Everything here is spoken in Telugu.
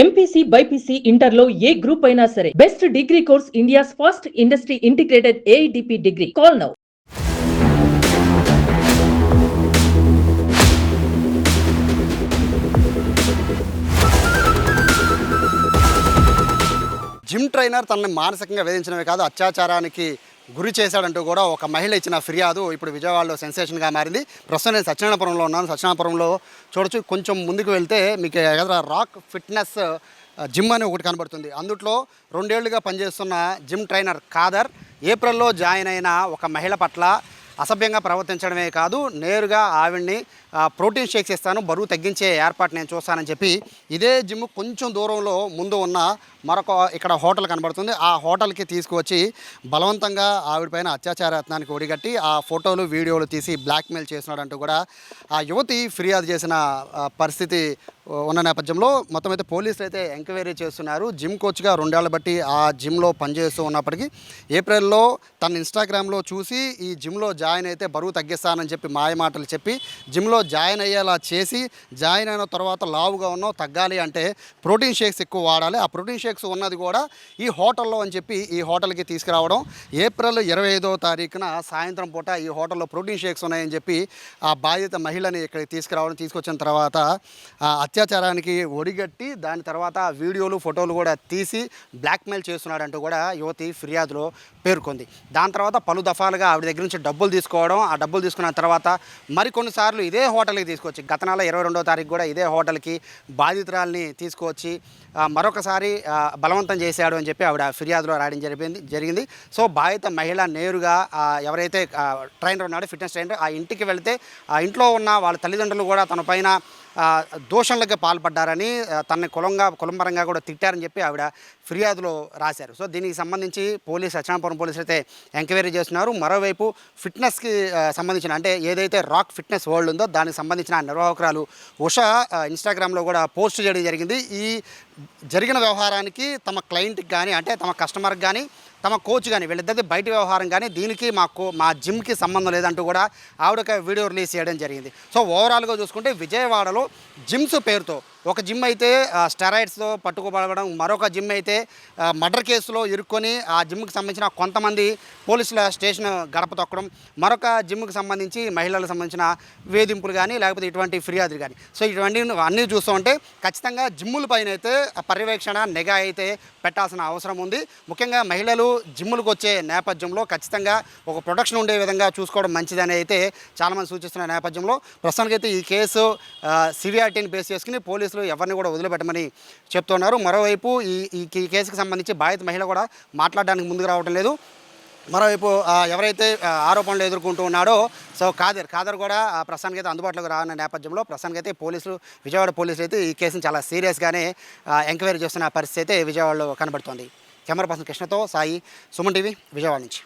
ఎంపీసీ బైపీసీ ఇంటర్లో ఏ గ్రూప్ అయినా సరే best degree course India's first industry integrated AITP degree. Call now. Gym trainer తనని మానసికంగా వేధించడమే కాదు అత్యాచారానికి గురి చేశాడంటూ కూడా ఒక మహిళ ఇచ్చిన ఫిర్యాదు ఇప్పుడు విజయవాడలో సెన్సేషన్గా మారింది. ప్రస్తుతం నేను సత్యనారాయణపురంలో ఉన్నాను. సత్యనారాయణపురంలో చూడొచ్చు, కొంచెం ముందుకు వెళ్తే మీకు ఎదురు రాక్ ఫిట్నెస్ జిమ్ అని ఒకటి కనబడుతుంది. అందుట్లో 2 ఏళ్లుగా పనిచేస్తున్న జిమ్ ట్రైనర్ ఖాదర్ ఏప్రిల్లో జాయిన్ అయిన ఒక మహిళ పట్ల అసభ్యంగా ప్రవర్తించడమే కాదు, నేరుగా ఆవిడ్ని ప్రోటీన్ షేక్స్ ఇస్తాను, బరువు తగ్గించే ఏర్పాటు నేను చూస్తానని చెప్పి ఇదే జిమ్ కొంచెం దూరంలో ముందు ఉన్న మరొక ఇక్కడ హోటల్ కనబడుతుంది. ఆ హోటల్కి తీసుకువచ్చి బలవంతంగా ఆవిడపైన అత్యాచార యత్నానికి ఒడిగట్టి ఆ ఫోటోలు వీడియోలు తీసి బ్లాక్మెయిల్ చేస్తున్నాడంటూ కూడా ఆ యువతి ఫిర్యాదు చేసిన పరిస్థితి ఉన్న నేపథ్యంలో మొత్తం అయితే పోలీసులు అయితే ఎంక్వైరీ చేస్తున్నారు. జిమ్ కోచ్గా 2 ఏళ్ల బట్టి ఆ జిమ్లో పనిచేస్తూ ఉన్నప్పటికీ ఏప్రిల్లో తన ఇన్స్టాగ్రామ్లో చూసి ఈ జిమ్లో జాయిన్ అయితే బరువు తగ్గిస్తానని చెప్పి మాయమాటలు చెప్పి జిమ్లో జాయిన్ అయ్యేలా చేసి, జాయిన్ అయిన తర్వాత లావుగా ఉన్నావు, తగ్గాలి అంటే ప్రోటీన్ షేక్స్ ఎక్కువ వాడాలి, ఆ ప్రోటీన్ షేక్స్ ఉన్నది కూడా ఈ హోటల్లో అని చెప్పి ఈ హోటల్కి తీసుకురావడం. ఏప్రిల్ 25వ తారీఖున సాయంత్రం పూట ఈ హోటల్లో ప్రోటీన్ షేక్స్ ఉన్నాయని చెప్పి ఆ బాధిత మహిళని ఇక్కడికి తీసుకొచ్చిన తర్వాత అత్యాచారానికి ఒడిగట్టి దాని తర్వాత వీడియోలు ఫోటోలు కూడా తీసి బ్లాక్మెయిల్ చేస్తున్నాడంటూ కూడా యువతి ఫిర్యాదులో పేర్కొంది. దాని తర్వాత పలు దఫాలుగా ఆవిడ దగ్గర నుంచి డబ్బులు తీసుకోవడం, ఆ డబ్బులు తీసుకున్న తర్వాత మరికొన్నిసార్లు ఇదే హోటల్కి తీసుకొచ్చి గత నెల 22వ తారీఖు కూడా ఇదే హోటల్కి బాధితురాల్ని తీసుకువచ్చి మరొకసారి బలవంతం చేశాడు అని చెప్పి ఆవిడ ఫిర్యాదులో రాయడం జరిగింది. సో బాధిత మహిళ నేరుగా ఎవరైతే ట్రైనర్ ఉన్నాడో, ఫిట్నెస్ ట్రైనర్, ఆ ఇంటికి వెళితే ఆ ఇంట్లో ఉన్న వాళ్ళ తల్లిదండ్రులు కూడా తన పైన దోషణలకు పాల్పడ్డారని, తనని కులంపరంగా కూడా తిట్టారని చెప్పి ఆవిడ ఫిర్యాదులో రాశారు. సో దీనికి సంబంధించి సత్యనారాయణపురం పోలీసులు అయితే ఎంక్వైరీ చేస్తున్నారు. మరోవైపు ఫిట్నెస్కి సంబంధించిన అంటే ఏదైతే రాక్ ఫిట్నెస్ వరల్డ్ ఉందో దానికి సంబంధించిన నిర్వాహకురాలు ఉషా ఇన్స్టాగ్రామ్లో కూడా పోస్ట్ చేయడం జరిగింది. ఈ జరిగిన వ్యవహారానికి తమ క్లయింట్కి కానీ, అంటే తమ కస్టమర్కి కానీ, తమ కోచ్ కానీ, వీళ్ళిద్దరిది బయట వ్యవహారం కానీ, దీనికి మా జిమ్కి సంబంధం లేదంటూ కూడా ఆవిడక వీడియో రిలీజ్ చేయడం జరిగింది. సో ఓవరాల్గా చూసుకుంటే విజయవాడలో జిమ్స్ పేరుతో ఒక జిమ్ అయితే స్టెరాయిడ్స్తో పట్టుకోబడడం, మరొక జిమ్ అయితే మర్డర్ కేసులో ఇరుక్కొని ఆ జిమ్కి సంబంధించిన కొంతమంది పోలీసుల స్టేషన్ గడప తొక్కడం, మరొక జిమ్కి సంబంధించి మహిళలకు సంబంధించిన వేధింపులు కానీ లేకపోతే ఇటువంటి ఫిర్యాదులు కానీ. సో ఇటువంటి అన్నీ చూస్తూ ఉంటే ఖచ్చితంగా జిమ్ముల పైన అయితే పర్యవేక్షణ, నిఘా అయితే పెట్టాల్సిన అవసరం ఉంది. ముఖ్యంగా మహిళలు జిమ్ములకు వచ్చే నేపథ్యంలో ఖచ్చితంగా ఒక ప్రొటెక్షన్ ఉండే విధంగా చూసుకోవడం మంచిదని అయితే చాలామంది సూచిస్తున్న నేపథ్యంలో ప్రస్తుతానికైతే ఈ కేసు సివియారిటీని బేస్ చేసుకుని పోలీసులు ఎవరిని కూడా వదిలిపెట్టమని చెప్తున్నారు. మరోవైపు ఈ కేసుకు సంబంధించి బాధిత మహిళ కూడా మాట్లాడడానికి ముందుకు రావడం లేదు. మరోవైపు ఎవరైతే ఆరోపణలు ఎదుర్కొంటూ ఉన్నాడో సో ఖాదర్ కూడా ప్రస్తుతానికి అయితే అందుబాటులోకి రానున్న నేపథ్యంలో ప్రస్తుతానికైతే విజయవాడ పోలీసులు అయితే ఈ కేసును చాలా సీరియస్గానే ఎంక్వైరీ చేస్తున్న పరిస్థితి అయితే విజయవాడలో కనబడుతోంది. కెమెరా పర్సన్ కృష్ణతో సాయి, సుమన్ టీవీ, విజయవాడ నుంచి.